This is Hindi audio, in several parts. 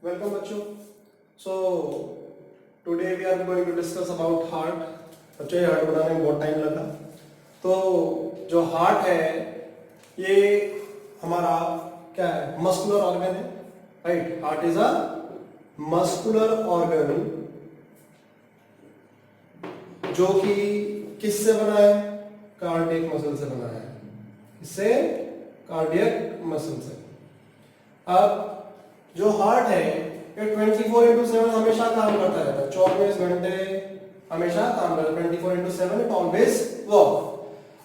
वेलकम बच्चों। So today we are going to discuss about heart. बच्चों, ये हार्ट बनाने में बहुत टाइम लगा। तो जो हार्ट है ये हमारा क्या है? मस्कुलर ऑर्गन है, right. Heart is a muscular organ जो कि किससे बना है? कार्डियक मसल से बना है। इससे कार्डियक मसल से। अब जो हार्ट है ये 24/7 हमेशा काम करता रहता है, 24 घंटे हमेशा काम करता है। 24/7 इट ऑलवेज वर्क।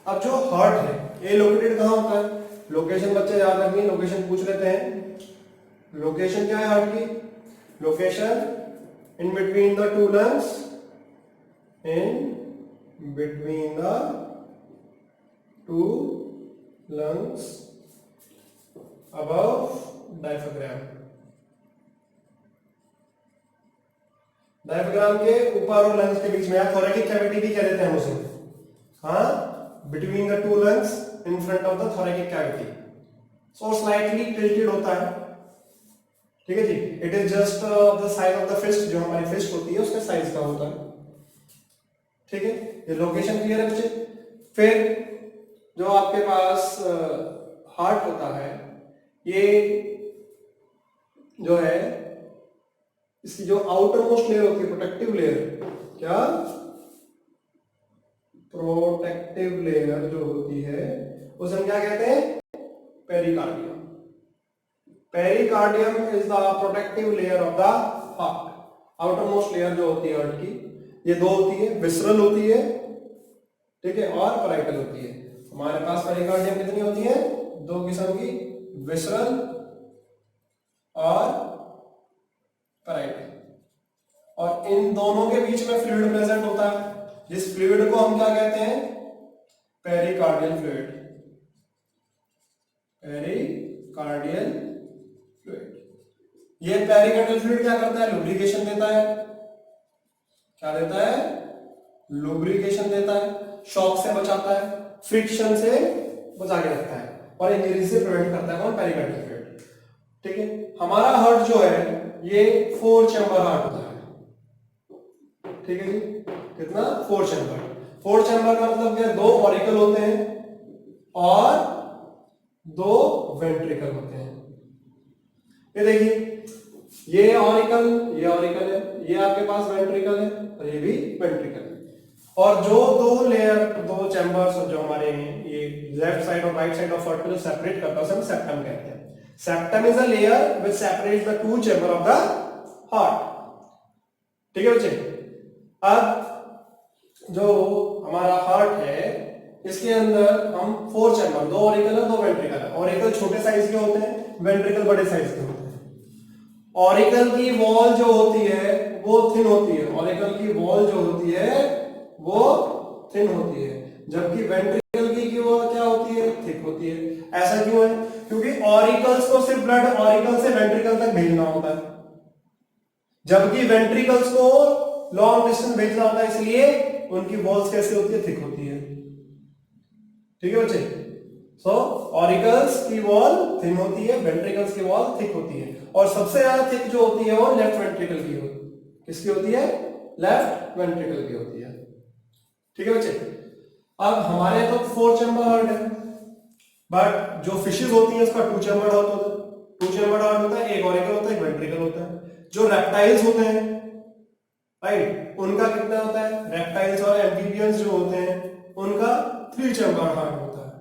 अब जो हार्ट है ये लोकेटेड कहाँ होता है? लोकेशन बच्चे याद रखिए, लोकेशन पूछ लेते हैं। लोकेशन क्या है हार्ट की? Location in between the two lungs, in between the two lungs above diaphragm. Diaphragm के ऊपर और लंग्स के बीच में, या थोरेकिक कैविटी भी कह देते हैं उसे। हाँ, between the two lungs in front of the thoracic cavity. So slightly tilted होता है, ठीक है जी। It is just the size of the fist, जो हमारी फिस्ट होती है उसके साइज का होता है, ठीक है। ये लोकेशन क्लियर है बच्चे। फिर जो आपके पास हार्ट होता है, ये जो है इसकी जो आउटर मोस्ट लेयर होती है, प्रोटेक्टिव लेयर, क्या प्रोटेक्टिव लेयर जो होती है उसे हम क्या कहते हैं? Pericardium. Pericardium is the protective layer of the heart. Outer most layer जो होती है हार्ट की, ये दो होती है, विसरल होती है, ठीक है, और पैराइटल होती है। हमारे पास पेरिकार्डियम कितनी होती है? दो किस्म की, विसरल और पैराइटल। और इन दोनों के बीच में फ्लूइड प्रेजेंट होता है, जिस फ्लूइड को हम क्या कहते हैं? Pericardial fluid. Pericardial fluid. ये पेरिकार्डियल फ्लूइड क्या करता है? लुब्रिकेशन देता है। क्या देता है? लुब्रिकेशन देता है, शॉक से बचाता है, फ्रिक्शन से बचा के रखता है, और इंजरी से प्रिवेंट करता है। कौन? पेरिकार्डियल फ्लूइड, ठीक है। हमारा हार्ट जो है ये 4 चैम्बर हार्ट होता है, ठीक है जी। कितना? 4 चैम्बर। 4 चैम्बर का मतलब क्या? 2 ऑरिकल होते हैं और 2 वेंट्रिकल होते हैं। ये देखिए, ये ऑरिकल, ये ऑरिकल है, ये आपके पास वेंट्रिकल है, और ये भी वेंट्रिकल है। और जो दो लेयर, दो चैम्बर्स जो हमारे हैं, ये लेफ्ट साइड और राइट साइड ऑफ हार्ट को जो सेपरेट करता है उसे हम सेप्टम कहते हैं। Septum is a layer which separates the two chamber of the heart, ठीक है बच्चे। अब जो हमारा हार्ट है इसके अंदर हम 4 चैम्बर, 2 ऑरिकल है, 2 वेंट्रिकल है। ऑरिकल छोटे साइज के होते हैं, वेंट्रिकल बड़े साइज के होते हैं। ऑरिकल की वॉल जो होती है वो थिन होती है, ऑरिकल की वॉल जो होती है वो थिन होती है, जबकि वेंट्रिकल की वॉल क्या होती है? थिक होती है। ऐसा क्यों है? क्योंकि ऑरिकल्स को सिर्फ ब्लड ऑरिकल से वेंट्रिकल तक भेजना होता है, जबकि वेंट्रिकल्स को लॉन्ग डिस्टेंस भेजना होता है, इसलिए उनकी वॉल्स कैसे होती है? थिक होती है, ठीक है बच्चे। सो ऑरिकल्स की वॉल थिन होती है, वेंट्रिकल्स की वॉल थिक होती है, और सबसे ज्यादा थिक जो होती है वो लेफ्ट वेंट्रिकल की होती है। किसकी होती है? लेफ्ट वेंट्रिकल की होती है, ठीक है बच्चे। अब हमारे तो 4 चैम्बर हार्ट है, बट जो फिशेस होती है उसका 2 चैम्बर हार्ट होता है। 2 चैम्बर हार्ट होता है, एक ऑरिकल होता है, एक वेंट्रिकल होता है। जो रेप्टाइल्स होते हैं, राइट, उनका कितना होता है? रेप्टाइल्स और एम्फीबियंस जो होते हैं उनका 3 चैम्बर हार्ट होता है,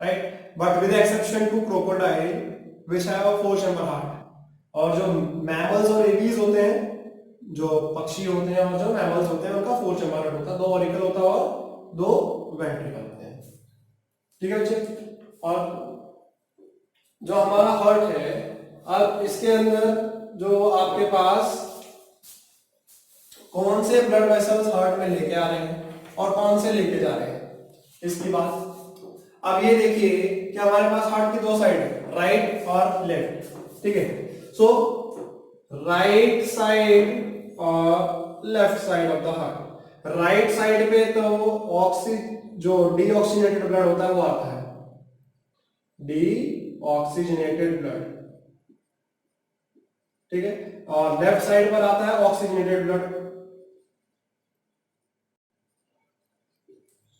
right. But with exception to crocodile which have a 4 chamber heart. और जो मैमल्स और एबीज होते हैं, जो पक्षी होते हैं और जो मैमल्स होते हैं, उनका 4 चैम्बर हार्ट होता है, 2 ऑरिकल होता है और 2 वेंट्रिकल होते हैं, ठीक है बच्चे। और जो हमारा हार्ट है, अब इसके अंदर जो आपके पास कौन से ब्लड वेसल्स हार्ट में लेके आ रहे हैं और कौन से लेके जा रहे हैं, इसकी बात। अब ये देखिए कि हमारे पास हार्ट की 2 साइड है, राइट और लेफ्ट, ठीक है। सो राइट साइड और left side of the heart. Right side पे तो जो डीऑक्सीजनेटेड ब्लड होता है वो आता है, डीऑक्सीजनेटेड ब्लड, ठीक है। और लेफ्ट साइड पर आता है ऑक्सीजनेटेड ब्लड।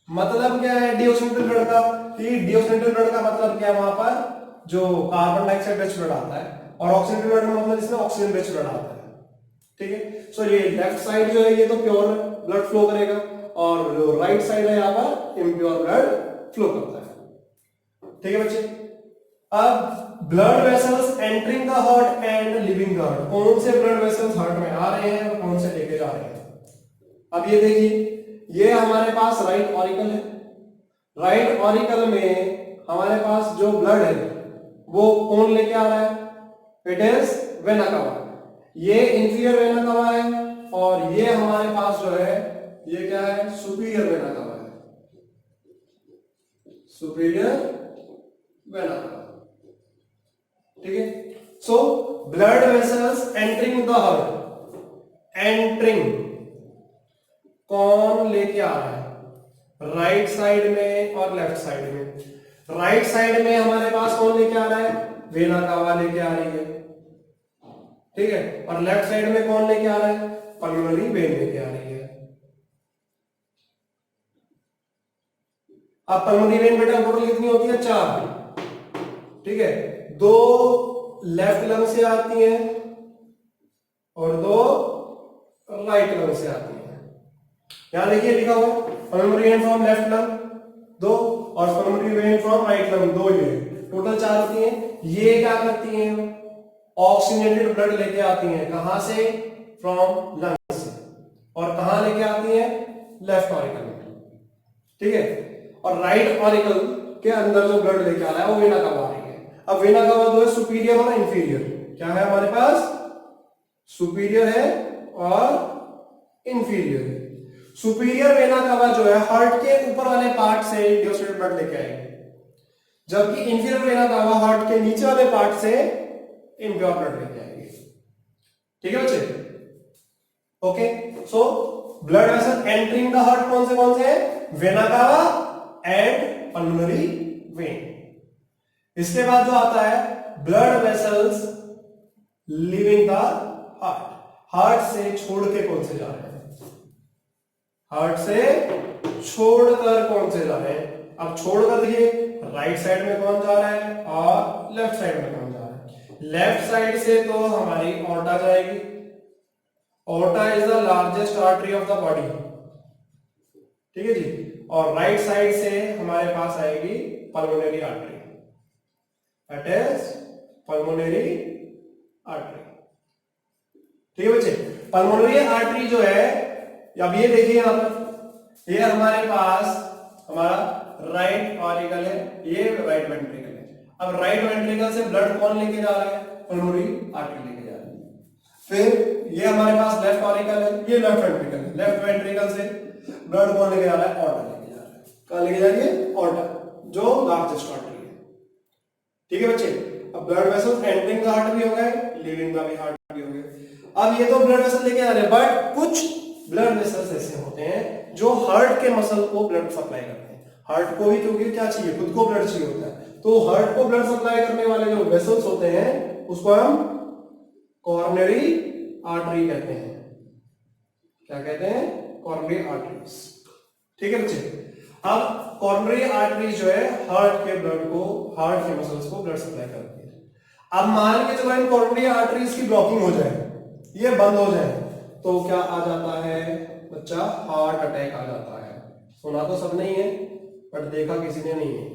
मतलब क्या है डीऑक्सीजनेटेड ब्लड का? डीऑक्सीजनेटेड ब्लड का मतलब क्या है, वहां पर जो कार्बन डाइऑक्साइड रिच ब्लड आता है, और ऑक्सीजनेटेड ब्लड का मतलब इसमें ऑक्सीजन रिच ब्लड आता है। ठीक है। सो ये लेफ्ट साइड जो है ये तो प्योर ब्लड फ्लो करेगा, और जो राइट साइड है यहाँ पर इम्प्योर ब्लड फ्लो करता है। ठीक है बच्चे। अब blood vessels entering the heart and living the heart, कौन से ब्लड वेसल्स हार्ट में आ रहे हैं और कौन से लेके जा रहे हैं? अब ये देखिए, ये हमारे पास राइट ऑरिकल है। राइट ऑरिकल में हमारे पास जो ब्लड है वो कौन लेके आ रहा है? इट इज वेना कवा। ये इंफीरियर वेना कवा है, और ये हमारे पास जो है ये क्या है? सुपीरियर वेना कवा है। सुपीरियर वेना कवा। ठीक है। So blood vessels entering the heart, entering कौन लेके आ रहा है? राइट साइड में और लेफ्ट साइड में। राइट साइड में हमारे पास कौन लेके आ रहा है? वेना कावा लेके आ रही है। ठीक है। और लेफ्ट साइड में कौन लेके आ रहा है? पल्मोनरी वेन लेके आ रही है। अब पल्मोनरी वेन बेटा टोटल कितनी होती है? 4। ठीक है। 2 लेफ्ट लंग से आती हैं और 2 राइट लंग से आती हैं। यहां देखिए लिखा हुआ pulmonary vein from left lung 2 और pulmonary when from right lung 2, ये टोटल 4 होती हैं। ये क्या करती हैं? ऑक्सीजनेटेड ब्लड लेके आती हैं। कहां से? फ्रॉम लंग से। और कहां लेके आती हैं? लेफ्ट ऑरिकल में। ठीक है। और राइट ऑरिकल के अंदर जो ब्लड लेके आ रहा है वो वेना कवा आ रही है। अब वेना कवा दो है, सुपीरियर और इंफीरियर। क्या है हमारे पास? सुपीरियर है और इंफीरियर है। सुपीरियर वेना कवा जो है हार्ट के ऊपर वाले पार्ट से डीऑक्सीजनेटेड ब्लड लेके आएगी, जबकि इंफीरियर वेना कवा हार्ट के नीचे वाले पार्ट से इम्प्योर ब्लड लेके आएगी। ठीक है बच्चे। Okay. So blood vessel entering the heart कौन से हैं? Vena cava and pulmonary vein. इसके बाद जो आता है blood vessels living the heart. Heart से छोड़ के कौन से जा रहे हैं? हार्ट से छोड़कर कौन से जा रहे हैं? अब छोड़कर देखिए, राइट साइड में कौन जा रहा है और लेफ्ट साइड में कौन जा रहा है? लेफ्ट साइड से तो हमारी ऑर्टा जाएगी। Aorta is the largest artery of the body. ठीक है जी। और राइट साइड से हमारे पास आएगी pulmonary artery, that is pulmonary artery. ठीक है बच्चे। पल्मोनरी आर्टरी जो है, अब ये देखिए यहां पर, ये हमारे पास हमारा राइट ऑरिकल है, ये राइट वेंट्रिकल है। अब राइट वेंट्रिकल से ब्लड कौन लेके जा रहा है? पल्मोनरी आर्टरी लेके जा रही है। फिर ये हमारे पास लेफ्ट ऑरिकल है, ये लेफ्ट वेंट्रिकल है। लेफ्ट वेंट्रिकल से ब्लड कौन लेके जा रहा है? ऑर्टा लेके जा रहा है। कहां लेके जा रही है? ऑर्टा, जो लार्जेस्ट आर्टरी है। ठीक है बच्चे। अब blood vessels entering the heart भी हो गए, लिविंग द हार्ट भी हो गए। अब ये तो ब्लड वेसल लेके जा रहे हैं, बट कुछ ब्लड वेसल्स ऐसे होते हैं जो हार्ट के मसल को ब्लड सप्लाई करते हैं। हार्ट को भी क्योंकि क्या चाहिए? खुद को ब्लड चाहिए होता है, तो हार्ट को ब्लड सप्लाई करने वाले जो वेसल्स होते हैं उसको हम कॉर्नरी आर्टरी कहते हैं। क्या कहते हैं? Coronary arteries. ठीक है बच्चे। अब कॉर्नरी आर्टरी जो है हार्ट के ब्लड को, हार्ट के मसल्स को ब्लड सप्लाई करती है। अब मान के चलो इन कॉर्नरी आर्टरीज की ब्लॉकिंग हो जाए, ये बंद हो जाए, तो क्या आ जाता है बच्चा? हार्ट अटैक आ जाता है। सुना तो सबने ही है, बट देखा किसी ने नहीं है।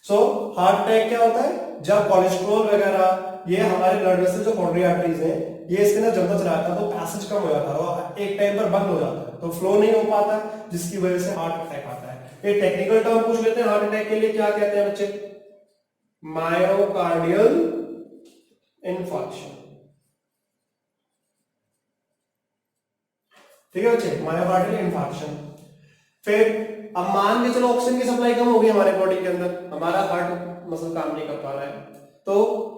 सो हार्ट अटैक क्या होता है? जब कोलेस्ट्रॉल वगैरह ये हमारे ब्लड वेसल जो कॉर्नरी आर्टरीज हैं, ये इसके अंदर जब तक रहता है तो पैसेज कम हो जाता है और एक टाइम पर बंद हो जाता है, तो फ्लो नहीं हो पाता, जिसकी वजह से हार्ट अटैक आता है। एक टेक्निकल टर्म पूछ लेते हैं हार्ट अटैक के लिए, क्या कहते हैं बच्चे? Myocardial infarction. ठीक है बच्चे, मायोकार्डियल इन्फार्क्शन। फिर अब मान के चलो ऑक्सीजन की सप्लाई कम हो गई हमारे बॉडी के अंदर, हमारा हार्ट मसल काम नहीं कर पा रहा है, तो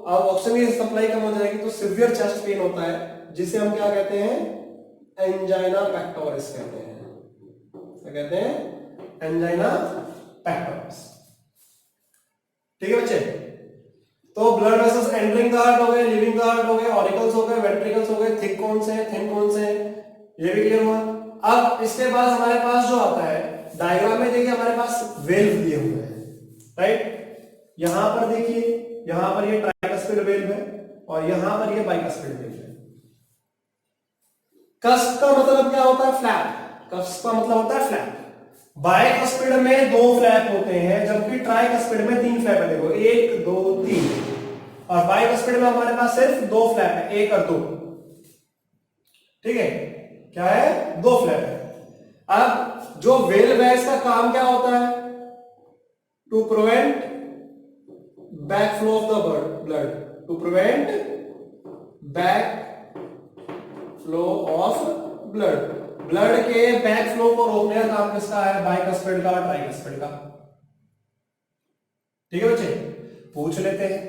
अब ऑक्सीजन की सप्लाई कम हो जाएगी तो सिवियर चेस्ट पेन होता है, जिसे हम क्या कहते हैं? एंजाइना पेक्टोरिस कहते हैं। क्या कहते हैं? Angina pectoris. ठीक है बच्चे। तो blood vessels entering the heart हो गए, लिविंग द हार्ट हो गए, ऑरिकल्स हो ये भी क्लियर हुआ। अब इसके बाद हमारे पास जो आता है डायग्राम में, देखिए हमारे पास वेल्व दिए हुए हैं, राइट। यहां पर देखिए, यहां पर ये ट्राइकस्पिड वेल्व है और यहां पर ये बाइकस्पिड वेल्व है। कस्प का मतलब क्या होता है? फ्लैप। कस्प का मतलब होता है फ्लैप। बाइकस्पिड में 2 फ्लैप होते हैं, जबकि ट्राइकस्पिड में 3 फ्लैप है। देखो 1 2 3, और बाइकस्पिड में हमारे पास सिर्फ 2 फ्लैप है, 1 और 2। ठीक है, क्या है? 2 फ्लैप है। अब जो वेल्व है इसका काम क्या होता है? To prevent back flow of the blood, to prevent back flow of blood. Blood के बैक फ्लो को रोकने का काम किसका है? बाइकस्पिड का और ट्राइकस्पिड का। ठीक है बच्चे, पूछ लेते हैं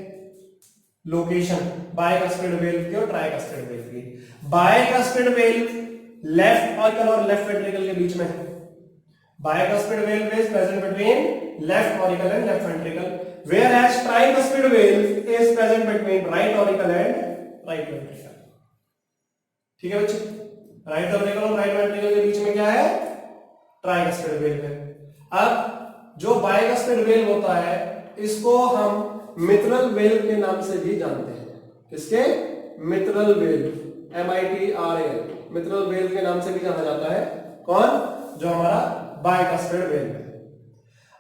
लोकेशन बाइकस्पिड वेल्व की और ट्राइकस्पिड वेल्व की। बाइकस्पिड वेल्व लेफ्ट ऑरिकल और लेफ्ट वेंट्रिकल के बीच में है। Bicuspid valve is present between left auricle and left ventricle, whereas tricuspid valve is present between right auricle and right ventricle। ठीक है बच्चे, राइट ऑरिकल और राइट वेंट्रिकल के बीच में क्या है? ट्राइकस्पिड वेल्व है। अब जो बाइकस्पिड वेल्व होता है इसको हम मित्रल वेल्व के नाम से भी जानते हैं। किसके? मित्रल वेल्व, MITRAL, मित्रल वेल्व के नाम से भी जाना जाता है। कौन? जो हमारा बाइकस्पिड वेल्व है।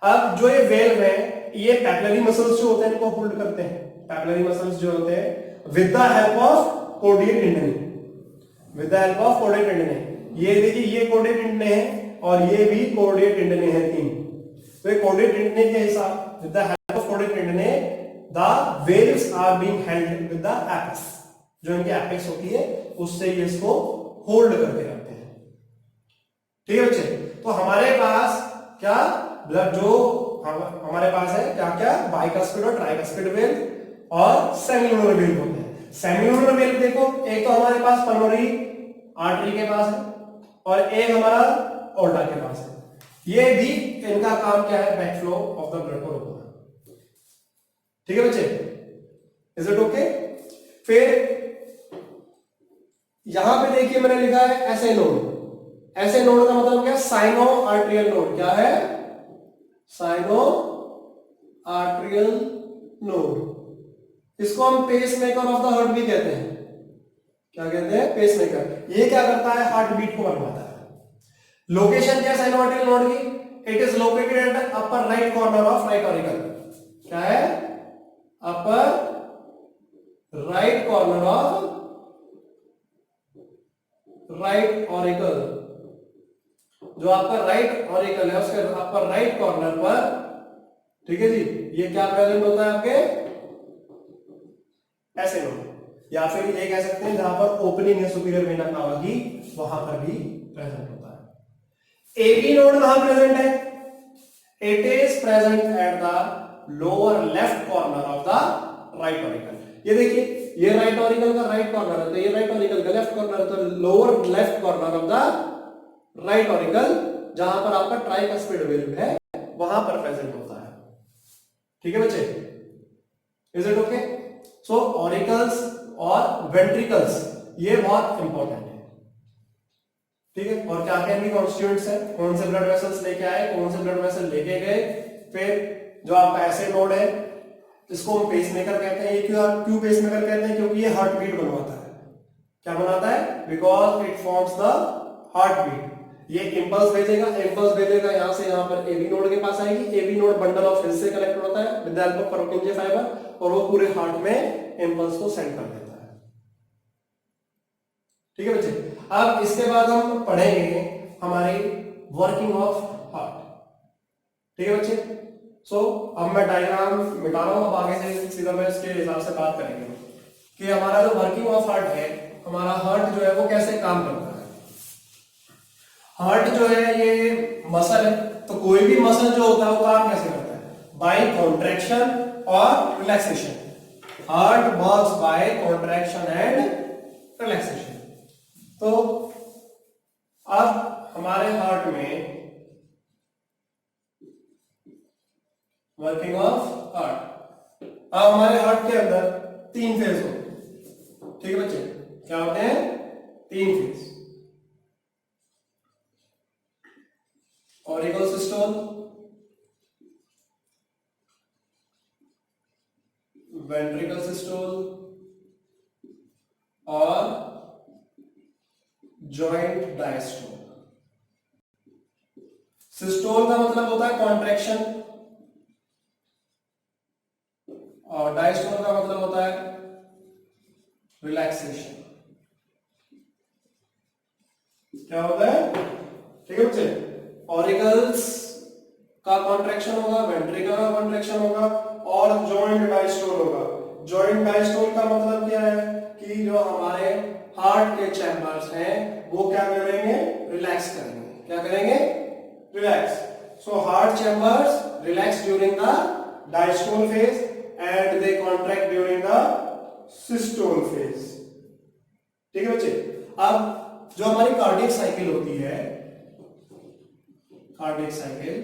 अब जो ये वेल्व है ये पैपिलरी मसल्स जो होते हैं इनको होल्ड करते हैं। पैपिलरी मसल्स जो होते हैं with the help of chordae tendineae, with the help of chordae tendineae. ये देखिए ये कोर्डियल टेंडनी है और ये भी कोर्डियल टेंडनी है, 3। तो ये कोर्डियल टेंडनी के हिसाब with the help of chordae tendineae the valves are being held with the apex, जो इनकी एपेक्स होती है उससे ये इसको होल्ड करके रखते हैं। ठीक है बच्चे, तो हमारे पास क्या ब्लड जो हमारे पास है क्या क्या? बाइकस्पिड और ट्राइकस्पिड वेल्व और सेमिलुनर वेल्व होते हैं। सेमिलुनर वेल्व देखो, एक तो हमारे पास पल्मोनरी आर्टरी के पास है और एक हमारा ओर्टा के पास है। ये भी इनका काम क्या है? Back flow of the blood को रोकना। ठीक है बच्चे, इज इट ओके? फिर यहां पे देखिए मैंने लिखा है ऐसे नोड। ऐसे नोड का मतलब क्या? Sino arterial node. क्या है? Sino arterial node. इसको हम pacemaker of the heart भी कहते हैं। क्या कहते हैं? Pacemaker. ये क्या करता है? हार्ट बीट को बनवाता है। लोकेशन क्या है साइनो आर्टरियल नोड की? It is located at the upper right corner of right auricle. क्या है? Upper right corner of right auricle. जो आपका राइट ऑरिकल है उसके अपर राइट कॉर्नर पर, ठीक है जी, ये क्या प्रेजेंट होता है? आपके ऐसे नोड, या फिर ये कह सकते हैं जहां पर ओपनिंग है सुपीरियर वेना कावा की, वहां पर भी प्रेजेंट होता है। एबी नोड कहां प्रेजेंट है? It is present at the lower left corner of the right auricle. ये देखिए, ये राइट ऑरिकल का राइट कॉर्नर है, तो ये राइट ऑरिकल का लेफ्ट कॉर्नर है, तो lower left corner of the right auricle, जहां पर आपका ट्राइकस्पिड वेल्व है वहां पर प्रेजेंट होता है। ठीक है बच्चे, is it okay? So auricles और वेंट्रिकल्स ये बहुत इंपॉर्टेंट है। ठीक है, और क्या क्या इनकी कॉन्स्टिट्यूएंट्स है? कौन से ब्लड वेसल्स लेके आए, कौन से ब्लड वेसल लेके गए। फिर जो आपका ऐसे नोड है इसको हम पेसमेकर कहते हैं। ये क्यों पेसमेकर कहते हैं? क्योंकि ये हार्ट बीट बनवाता है। क्या बनाता है? Because it forms the heart beat. ये इंपल्स भेजेगा, यहां से यहां पर एबी नोड के पास आएगी। AB node bundle of hills से कनेक्ट होता है with the help of Purkinje fibre, और वो पूरे हार्ट में इंपल्स को सेंड कर देता है। ठीक है बच्चे, अब इसके बाद हम पढ़ेंगे हमारी वर्किंग ऑफ हार्ट। ठीक है बच्चे, सो अब मैं डायग्राम मिटा रहा हूं, अब आगे से सीधा मैं इसके हिसाब से बात करेंगे कि हमारा जो वर्किंग ऑफ हार्ट है, हमारा हार्ट जो है वो कैसे काम करता है। हार्ट जो है ये मसल है, तो कोई भी मसल जो होता है वो काम कैसे करता है? बाय कॉन्ट्रैक्शन और relaxation. Heart works by contraction and relaxation. तो अब हमारे हार्ट में वर्किंग ऑफ हार्ट, अब हमारे हार्ट के अंदर 3 फेज होते हैं। ठीक है बच्चे, क्या होते हैं? 3 phase. Auricle systole, ventricle systole और जॉइंट डायस्टोल। सिस्टोल का मतलब होता है कॉन्ट्रैक्शन और डायस्टोल का मतलब होता है रिलैक्सेशन। क्या होता है? ठीक है बच्चे, ऑरिकल्स का कॉन्ट्रैक्शन होगा, वेंट्रिकल का कॉन्ट्रैक्शन होगा और जॉइंट डायस्टोल होगा। जॉइंट डायस्टोल का मतलब क्या है कि जो हमारे हार्ट के चैम्बर्स हैं वो क्या करेंगे? रिलैक्स करेंगे। क्या करेंगे? Relax. So heart chambers relax during the diastole phase and they contract during the systole phase. ठीक है बच्चे, अब जो हमारी कार्डियक साइकिल होती है, कार्डियक साइकिल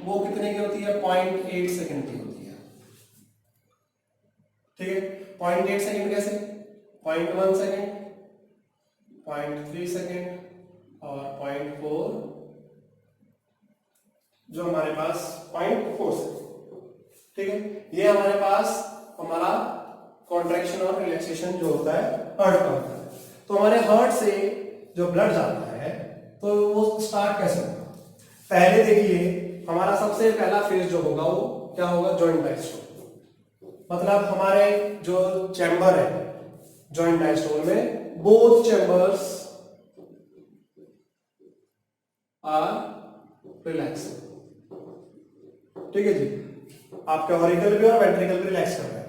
वो कितने की होती है? 0.8 सेकंड की होती है। ठीक है, 0.8 सेकंड कैसे? 0.1 सेकंड, 0.3 सेकंड और 0.4, जो हमारे पास 0.4 सेकंड। ठीक है, ये हमारे पास हमारा कॉन्ट्रैक्शन और रिलैक्सेशन जो होता है हार्ट का होता है। तो हमारे हार्ट से जो ब्लड जाता है तो वो स्टार्ट कैसे होगा? पहले देखिए, हमारा सबसे पहला फेज जो होगा वो क्या होगा? Joint diastole. मतलब हमारे जो चैम्बर है जॉइंट डायस्टोल में, बोथ चैम्बर्स आर रिलैक्सिंग। ठीक है जी, आपके ऑरिकल भी और वेंट्रिकल भी रिलैक्स कर रहे हैं।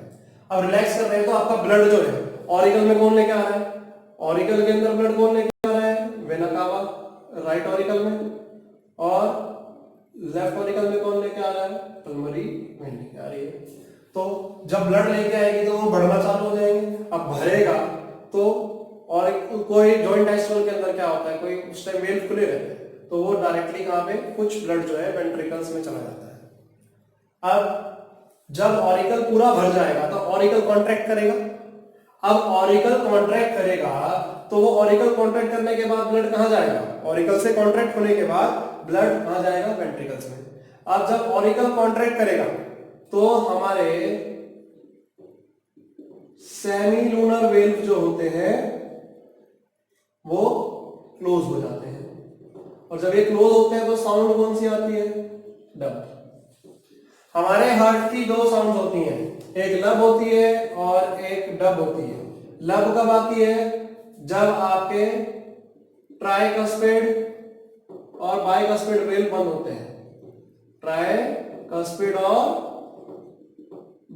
अब रिलैक्स कर रहे हैं तो आपका ब्लड जो है ऑरिकल में कौन लेके आ रहा है? ऑरिकल के अंदर ब्लड कौन लेके आ रहा है? वेना कावा राइट ऑरिकल में, और लेफ्ट ऑरिकल में कौन लेके आ रहा है? पल्मोनरी वेन लेके आ रही है। तो जब ब्लड लेके आएगी तो वो बढ़ना चालू हो जाएंगे। अब भरेगा तो, और कोई जॉइंट डायस्टोल के अंदर क्या होता है, कोई उस टाइम वेल खुले रहते हैं तो वो डायरेक्टली कहां पे? कुछ ब्लड जो है वेंट्रिकल्स में चला जाता है। अब जब ऑरिकल पूरा भर जाएगा तो ऑरिकल कॉन्ट्रैक्ट करेगा। अब ऑरिकल कॉन्ट्रैक्ट करेगा तो वो ऑरिकल कॉन्ट्रैक्ट करने के बाद ब्लड कहां जाएगा? ऑरिकल से कॉन्ट्रैक्ट होने के बाद ब्लड कहां जाएगा? वेंट्रिकल्स में। अब जब ऑरिकल कॉन्ट्रैक्ट करेगा तो हमारे सेमीलूनर वेल्व जो होते हैं वो क्लोज हो जाते हैं, और जब ये क्लोज होते हैं तो साउंड कौन सी आती है? डब। हमारे हार्ट की दो साउंड होती हैं, एक लब होती है और एक डब होती है। लब कब आती है? जब आपके ट्राइकस्पिड और बाइकस्पिड वेल्व बंद होते हैं। ट्राइकस्पिड और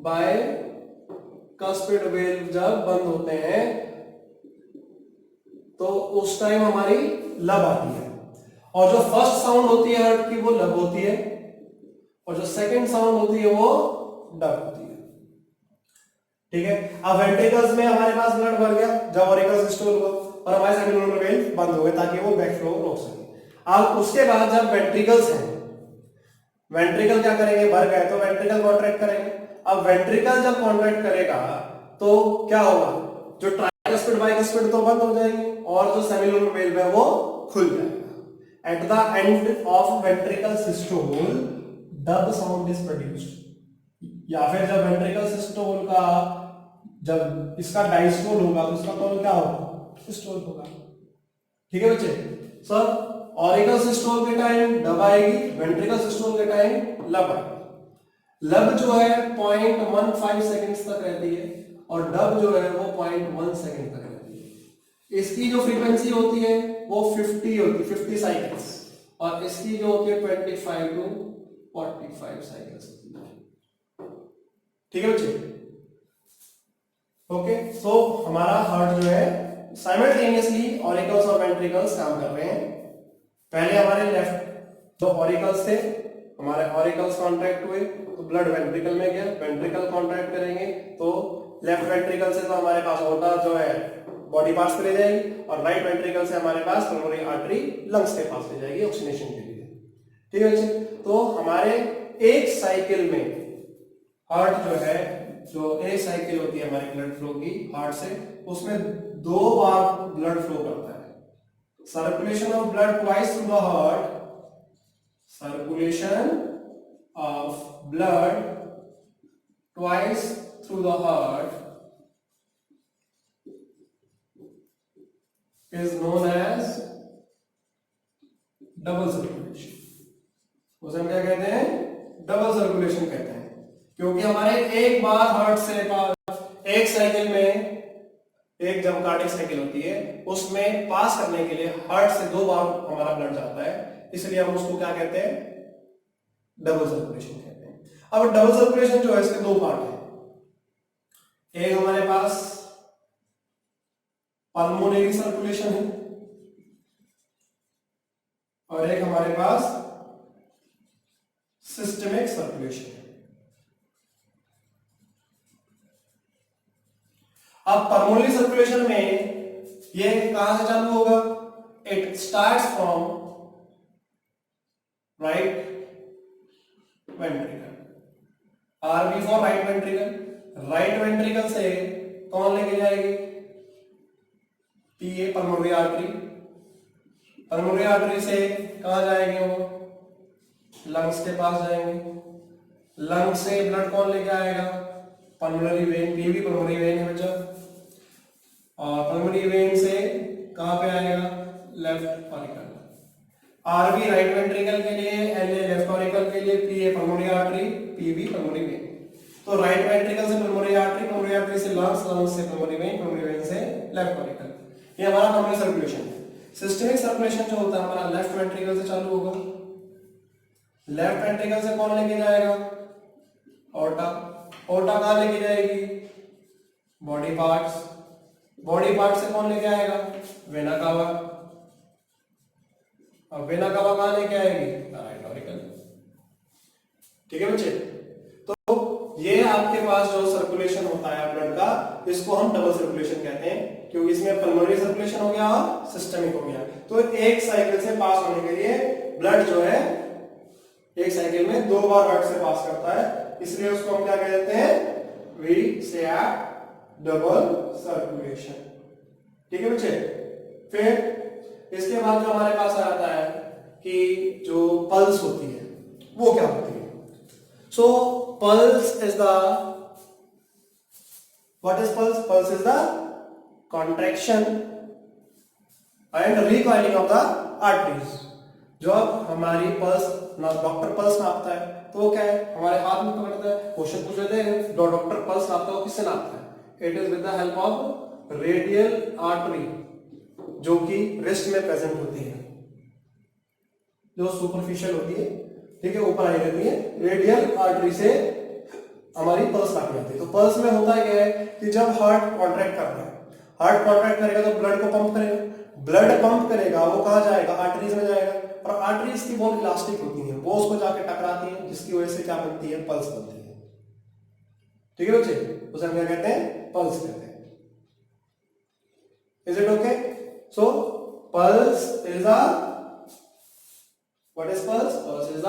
बाइकस्पिड वेल्व जब बंद होते हैं तो उस टाइम हमारी लब आती है, और जो फर्स्ट साउंड होती है हार्ट की वो लब होती है, और जो सेकंड साउंड होती है वो डब होती है। ठीक है, अब वेंट्रिकल्स में हमारे पास ब्लड भर गया जब ऑरिकल सिस्टोल हुआ और हमारे सेमिलूनर वेल्व बंद हो गए ताकि वो बैक फ्लो रोक सके। अब उसके बाद जब वेंट्रिकल्स हैं, वेंट्रिकल क्या करेंगे? भर गए तो वेंट्रिकल कॉन्ट्रैक्ट करेंगे। अब वेंट्रिकल जब कॉन्ट्रैक्ट करेगा तो क्या होगा? जो ट्राइकस्पिड बाइकस्पिड तो बंद हो जाएंगे और जो सेमिलूनर वेल्व है वो खुल जाएगा। At the end of ventricle systole dub sound is produced, या फिर जब वेंट्रिकल सिस्टोल का जब इसका डायस्टोल होगा तो इसका कौन क्या होगा? सिस्टोल होगा। ठीक है बच्चे, सर ऑरिकल सिस्टोल के टाइम डब आएगी, वेंट्रिकल सिस्टोल के टाइम लब आएगी। लब जो है 0.15 सेकंड्स तक रहती है और डब जो है वो 0.1 सेकंड तक रहती है। इसकी जो फ्रीक्वेंसी होती है वो 50 होती है, 50 साइकिल्स, और इसकी जो होती है 25 टू 45 साइकिल्स होती है। ठीक है बच्चे, ओके। सो हमारा हार्ट जो है साइमल्टेनियसली ऑरिकल्स और वेंट्रिकल्स काम कर रहे हैं। पहले हमारे लेफ्ट जो ऑरिकल्स थे, हमारे ऑरिकल्स कॉन्ट्रैक्ट हुए तो ब्लड वेंट्रिकल में गया, वेंट्रिकल कॉन्ट्रैक्ट करेंगे तो लेफ्ट वेंट्रिकल से तो हमारे पास ओटा जो है बॉडी पार्ट्स पे ले जाएगी, और राइट वेंट्रिकल से हमारे पास पल्मोनरी आर्टरी लंग्स के पास ले जाएगी ऑक्सीजनेशन के लिए। ठीक है बच्चे, तो हमारे एक साइकिल में हार्ट जो है, जो एक साइकिल होती है हमारी ब्लड फ्लो की हार्ट से, उसमें 2 बार ब्लड फ्लो करता है। Circulation of blood twice through the heart circulation of blood twice through the heart is known as double circulation. उसे हम क्या कहते हैं? डबल सर्कुलेशन कहते हैं, क्योंकि हमारे एक बार हार्ट से एक साइकिल में, एक जब कार्डियक साइकिल होती है उसमें पास करने के लिए हार्ट से 2 बार हमारा ब्लड जाता है, इसलिए हम उसको क्या कहते हैं? डबल सर्कुलेशन कहते हैं। अब डबल सर्कुलेशन जो है इसके 2 पार्ट है। एक हमारे पास पल्मोनरी सर्कुलेशन है और एक हमारे पास सिस्टमिक सर्कुलेशन है। अब पल्मोनरी सर्कुलेशन में ये कहां से चालू होगा? It starts from right ventricle, RV for right ventricle. Right ventricle से कौन लेके जाएगी? PA pulmonary artery. Pulmonary artery से कहां जाएंगे वो? लंग्स के पास जाएंगे। लंग्स से ब्लड कौन लेके आएगा? Pulmonary vein, PV pulmonary vein है बच्चा। और पल्मोनरी वेन से कहां पे आएगा? Left auricle. RB right ventricle के लिए, एलए लेफ्ट ऑरिकल के लिए, PA pulmonary artery, PV pulmonary vein. तो राइट वेंट्रिकल से पल्मोनरी आर्टरी से लंग्स, लंग्स से पल्मोनरी वेन से लेफ्ट ऑरिकल। ये हमारा पल्मोनरी सर्कुलेशन है। सिस्टमिक सर्कुलेशन जो होता है हमारा लेफ्ट वेंट्रिकल से चालू होगा। लेफ्ट वेंट्रिकल से कौन लेके जाएगा? ऑर्टा। ऑर्टा कहां लेके जाएगी? Body parts. बॉडी पार्ट से कौन लेके आएगा? Vena cava. अब वेना कावा कहां लेके आएगी? Right auricle. ठीक है बच्चे, तो ये आपके पास जो सर्कुलेशन होता है ब्लड का, इसको हम डबल सर्कुलेशन कहते हैं, क्योंकि इसमें पल्मोनरी सर्कुलेशन हो गया और सिस्टमिक हो गया। तो एक साइकिल से पास होने के लिए ब्लड जो है एक साइकिल में 2 बार हार्ट से पास करता है, इसलिए उसको हम क्या कहते हैं? वी से डबल सर्कुलेशन। ठीक है बच्चे, फिर इसके बाद जो हमारे पास आता है कि जो पल्स होती है वो क्या होती है? So pulse is the, what is pulse? Pulse is the contraction and recoiling of the arteries. जो हमारी पल्स डॉक्टर पल्स नापता है तो वो क्या है? हमारे हाथ में पकड़ता है, क्वेश्चन पूछ लेते हैं डॉक्टर पल्स नापता है, किससे नापता है? It is with the help of radial artery, जो कि रिस्ट में प्रेजेंट होती है, जो सुपरफिशियल होती है, ठीक है, ऊपर आई रहती है। रेडियल आर्टरी से हमारी पल्स नापी जाती है। तो पल्स में होता है क्या है कि जब हार्ट कॉन्ट्रैक्ट करता है, हार्ट कॉन्ट्रैक्ट करेगा तो ब्लड को पंप करेगा, ब्लड पंप करेगा, वो कहां जाएगा? आर्टरीज में जाएगा, और आर्टरीज की बहुत इलास्टिक होती है, वो उसको जाके टकराती है, जिसकी वजह से क्या बनती है? पल्स बनती है। ठीक है बच्चे, उसे हम क्या कहते हैं? पल्स कहते हैं। Is it okay? So pulse is a, what is pulse? Pulse is the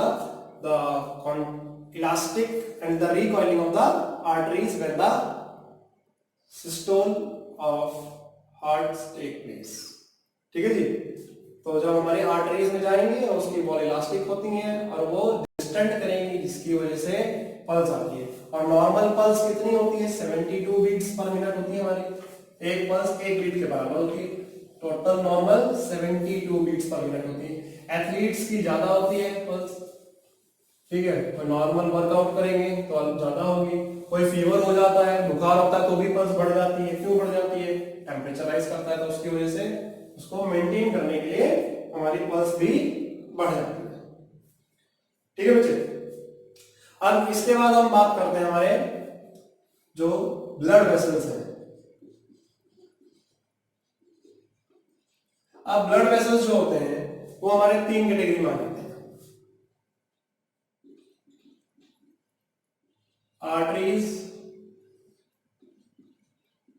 elastic and the recoiling of the arteries when the systole of hearts take place। ठीक है जी, तो जब हमारी आर्टरीज में जाएंगे और उसकी वॉल इलास्टिक होती हैं और वो डिस्टेंट करेंगी, जिसकी वजह से पल्स आती है। और नॉर्मल पल्स कितनी होती है? 72 बीट्स पर मिनट होती है हमारी। एक पल्स 1 बीट के बराबर होती है। Total normal 72 beats per minute होती है। एथलीट्स की ज्यादा होती है पल्स, ठीक है, तो नॉर्मल वर्कआउट करेंगे तो ज्यादा होगी। कोई फीवर हो जाता है, बुखार होता है तो भी पल्स बढ़ जाती है। क्यों बढ़ जाती है? टेम्परेचर राइज करता है, तो उसकी वजह से उसको मेंटेन करने के लिए हमारी पल्स भी बढ़ जाती है। ठीक है बच्चे, अब इसके बाद हम बात करते हैं हमारे जो ब्लड वेसल्स हैं। अब ब्लड वेसल्स जो होते हैं वो हमारे 3 कैटेगरी में आ जाते हैं। Arteries,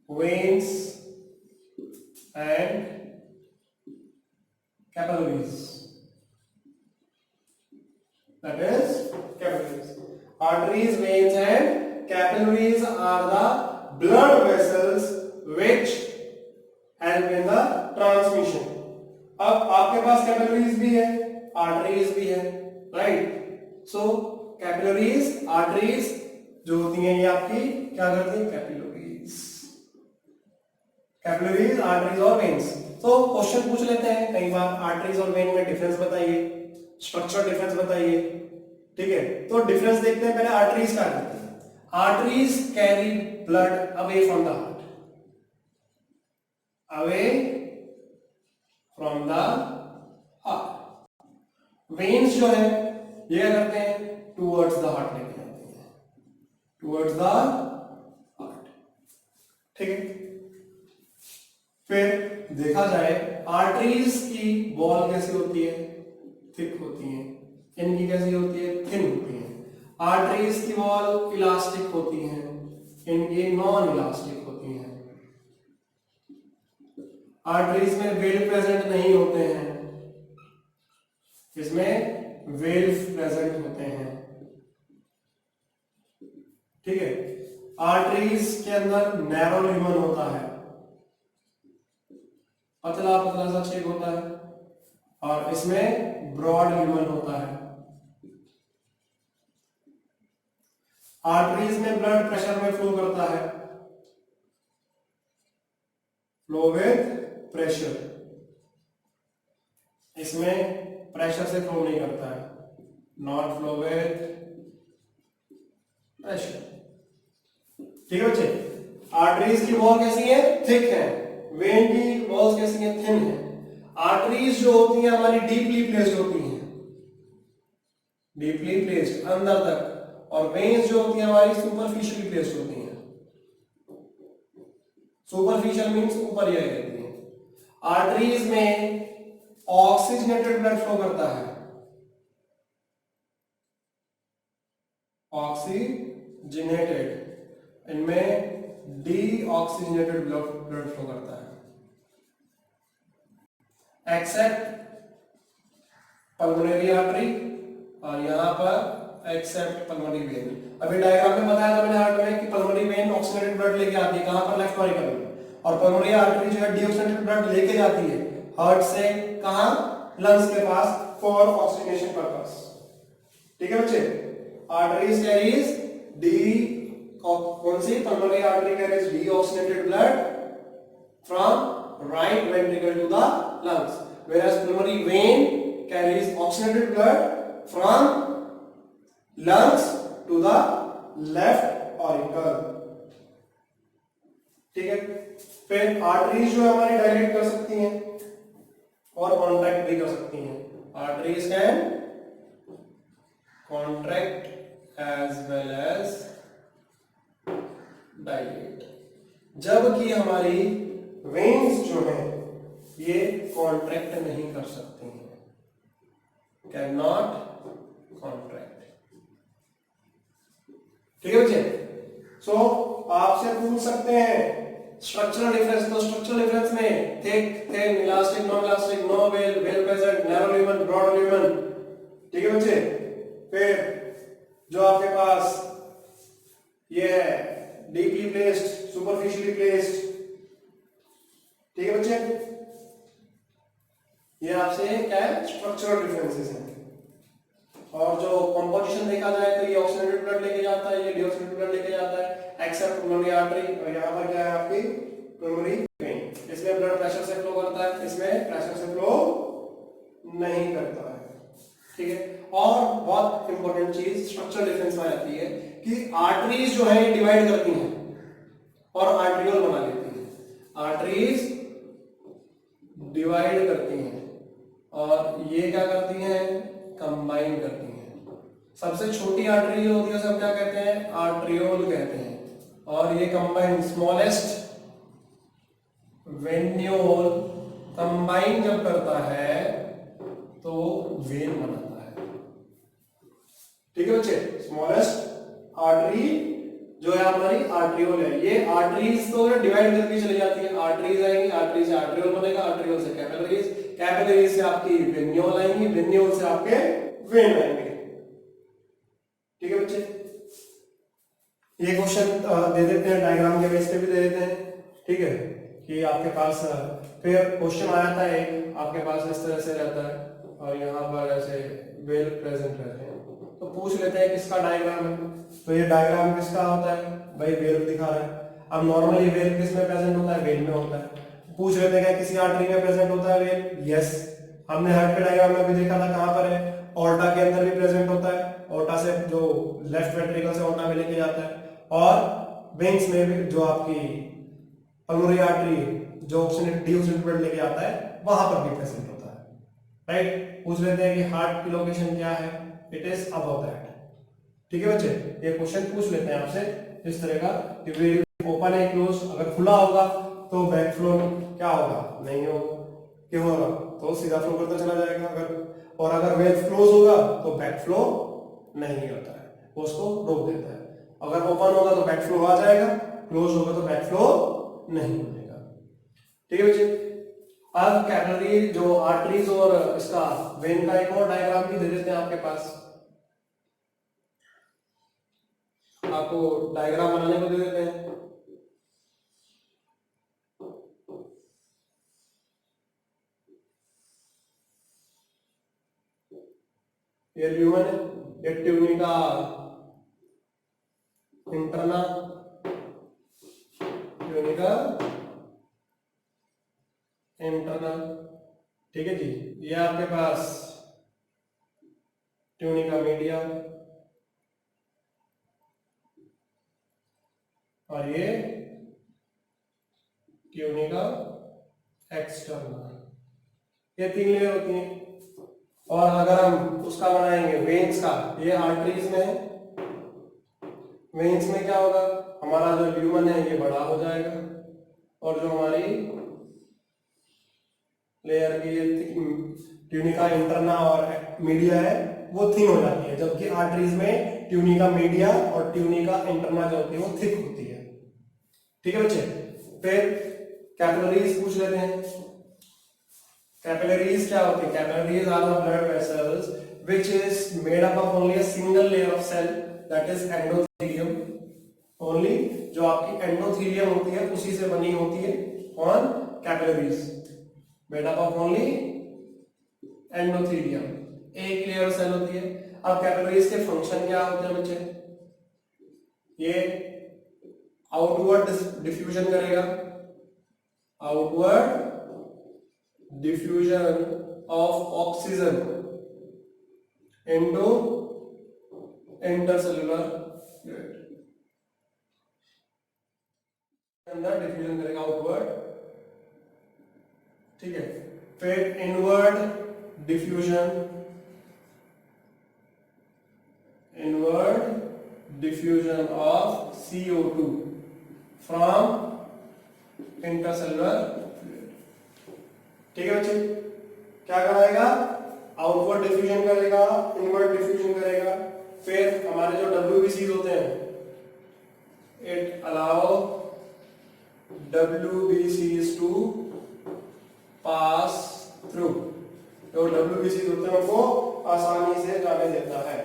veins and capillaries. That is capillaries. Arteries, veins and capillaries are the blood vessels which help in the transmission. अब आपके पास कैपिलरीज भी है, आर्टरीज भी है, सो कैपिलरीज आर्टरीज जो होती हैं ये आपकी क्या करती हैं, कैपिलरीज आर्टरीज और वेन्स। तो क्वेश्चन पूछ लेते हैं कई बार, आर्टरीज और वेन में डिफरेंस बताइए, स्ट्रक्चर डिफरेंस बताइए। ठीक है, तो डिफरेंस देखते हैं पहले। आर्टरीज क्या करती है? Arteries carry blood away from the heart, away from the heart. Veins जो है ये क्या करते हैं, टूवर्ड्स द हार्ट लेके जाते हैं, टूवर्ड्स द हार्ट। ठीक है, फिर देखा जाए आर्टरीज की वॉल कैसी होती है, थिक होती है, इनकी कैसी होती है, थिन होती है। आर्टरीज की वॉल इलास्टिक होती है, इनकी नॉन इलास्टिक होती हैं। आर्टरीज में वेल प्रेजेंट नहीं होते हैं, इसमें वेल्व प्रेजेंट होते हैं। ठीक है, आर्टरीज के अंदर नैरो ल्यूमन होता है, पतला पतला सा छेद होता है, और इसमें ब्रॉड ल्यूमन होता है। आर्टरीज में ब्लड प्रेशर में फ्लो करता है, फ्लो विथ प्रेशर, इसमें प्रेशर से फ्लो नहीं करता है, नॉट फ्लो विथ प्रेशर। ठीक है बच्चे, आर्टरीज की वॉल कैसी है, थिक है, वेन की वॉल्स कैसी है, थिन है। आर्टरीज जो होती हैं हमारी डीपली प्लेस्ड होती हैं, डीपली प्लेस्ड अंदर तक, और वेन्स जो होती हैं हमारी सुपरफिशियली प्लेस्ड होती हैं। सुपरफिशियल मींस ऊपर ही रहती हैं। आर्टरीज में ऑक्सीजनेटेड ब्लड फ्लो करता है, ऑक्सीजनेटेड, इनमें डीऑक्सीजनेटेड ब्लड फ्लो करता है। एक्सेप्ट पल्मोनरी आर्टरी, और यहां पर एक्सेप्ट पल्मोनरी वेन। अभी डायग्राम में बताया था मैंने हार्ट में कि पल्मोनरी वेन ऑक्सीजनेटेड ब्लड लेके आती है, कहां पर, लेफ्ट ऑरिकल में, और पल्मोनरी आर्टरी जो है डीऑक्सीजनेटेड ब्लड लेके जाती है हार्ट से कहां, लंग्स के पास, फॉर ऑक्सीजनेशन पर्पस। ठीक है बच्चे, आर्टरीज कैरीज डी, कौन सी, pulmonary artery carries deoxygenated blood from right ventricle to the lungs, whereas pulmonary vein carries oxygenated blood from lungs to the left auricle। ठीक है, फिर आर्टरीज जो हमारी डायलेट कर सकती हैं और कॉन्ट्रैक्ट भी कर सकती हैं। Arteries can contract as well as dilate, जबकि हमारी वेन्स जो है ये कॉन्ट्रैक्ट नहीं कर सकते हैं, कैन नॉट कॉन्ट्रैक्ट। ठीक है बच्चे, सो आपसे पूछ सकते हैं स्ट्रक्चरल डिफरेंस, तो स्ट्रक्चरल डिफरेंस में thick, thin, elastic, non elastic, no valve, valve present, narrow lumen, broad lumen. ठीक है बच्चे, फिर जो आपके पास ये है डीपली प्लेस्ड, सुपरफिशियली प्लेस्ड। ठीक है बच्चे, ये आपसे क्या है, स्ट्रक्चरल डिफरेंसेस हैं। और जो कंपोजिशन देखा जाए तो ये ऑक्सीजनेटेड ब्लड लेके जाता है, ये डीऑक्सीजनेटेड ब्लड लेके जाता है, एक्सेप्ट पल्मोनरी आर्टरी, और यहाँ पर क्या है आपकी पल्मोनरी वेन, इसमें ब्लड प्रेशर से फ्लो करता है, इसमें प्रेशर से फ्लो नहीं करता है। ठीक है, और बहुत इंपॉर्टेंट चीज स्ट्रक्चरल डिफरेंस में आती है कि आर्टरीज जो है डिवाइड करती हैं और आर्ट्रियोल बना लेती हैं। आर्टरीज डिवाइड करती हैं और ये क्या करती हैं, कंबाइन करती हैं। सबसे छोटी आर्टरी जो होती है उसे हम क्या कहते हैं, आर्ट्रियोल कहते हैं, और ये कंबाइन, स्मॉलेस्ट वेन्यूल कंबाइन जब करता है तो वेन बनाता है। ठीक है बच्चे, स्मॉलेस्ट आर्टरी जो है हमारी आर्ट्रियोल है। ये आर्टरीज तो डिवाइड करके चली जाती है, आर्टरीज आएंगी, आर्टरी से आर्ट्रियोल बनेगा, आर्ट्रियोल से कैपिलरीज, कैपिलरीज से आपकी वेन्यूल आएंगी, वेन्यूल से आपके वेन आएंगे। ठीक है बच्चे, ये क्वेश्चन दे देते हैं, डायग्राम के बेस पे भी दे देते हैं। ठीक है, कि आपके पास फिर क्वेश्चन आया था एक, आपके पास इस तरह से रहता है और यहाँ पर ऐसे वेल प्रेजेंट रहते हैं, तो पूछ लेते हैं किसका डायग्राम है। तो ये डायग्राम किसका होता है भाई, वेल्व दिखा रहा है। अब नॉर्मली वेल्व किस में प्रेजेंट होता है, वेन में होता है। पूछ लेते हैं क्या किसी आर्टरी में प्रेजेंट होता है वेल, यस। हमने हार्ट के डायग्राम में भी देखा था कहां पर है, ऑर्टा के अंदर भी प्रेजेंट होता है। ऑर्टा से जो लेफ्ट वेंट्रिकल से ऑर्टा में लेके जाता है, और वेन्स में भी जो आपकी पल्मोनरी आर्टरी जो डीओक्सिनेटेड ब्लड लेके आता है वहां पर भी प्रेजेंट होता है, राइट। पूछ लेते हैं कि हार्ट की लोकेशन क्या है, इट इज अबव दैट। ठीक है बच्चे, ये क्वेश्चन पूछ लेते हैं आपसे इस तरह का कि वेल ओपन है क्लोज, अगर खुला होगा तो बैक फ्लो क्या होगा, नहीं होगा। क्यों होगा, तो सीधा फ्लो करता चला जाएगा। अगर और अगर वेल क्लोज होगा तो बैक फ्लो नहीं होता है, वो उसको रोक देता है। अगर ओपन होगा तो बैक फ्लो आ जाएगा, क्लोज होगा तो बैक फ्लो नहीं होगा। ठीक है बच्चे, अब कैपिलरी जो आर्टरीज और इसका वेन का एक और डायग्राम भी दे देते हैं आपके पास, आपको डायग्राम बनाने को दे देते हैं। ये ल्यूमन है, ये ट्यूनिका इंटरना, ट्यूनिका इंटरना। ठीक है जी, ये आपके पास ट्यूनिका मीडिया, और ये ट्यूनिका एक्सटर्नल। ये 3 लेयर होती हैं। और अगर हम उसका बनाएंगे वेन्स का, ये आर्टरीज में है, वेन्स में क्या होगा, हमारा जो ल्यूमन है ये बड़ा हो जाएगा, और जो हमारी लेयर की ट्यूनिका इंटरना और मीडिया है वो थिन हो जाती है, जबकि आर्टरीज में ट्यूनिका मीडिया और ट्यूनिका इंटरना जो होती है वो थिक होती है। ठीक है बच्चे, फिर कैपिलरीज पूछ लेते हैं। कैपिलरीज क्या होती है, capillaries are the blood vessels which is made up of only a single layer of cell that is endothelium. Only जो आपकी एंडोथेलियम होती है उसी से बनी होती है कौन, capillaries, made up of only endothelium, एक लेयर सेल होती है। अब कैपिलरीज के फंक्शन क्या होते हैं बच्चे, ये आउटवर्ड डिफ्यूजन करेगा, outward diffusion of oxygen into intercellular fluid, अंदर डिफ्यूजन करेगा आउटवर्ड। ठीक है, फिर inward diffusion, inward diffusion of CO2 from intercellular fluid. ठीक है बच्चे, क्या कराएगा, आउटवर्ड डिफ्यूजन करेगा, इनवर्ड डिफ्यूजन करेगा। फिर हमारे जो WBC होते हैं, it allow WBCs to pass through, जो WBCs होते हैं उनको आसानी से जाने देता है।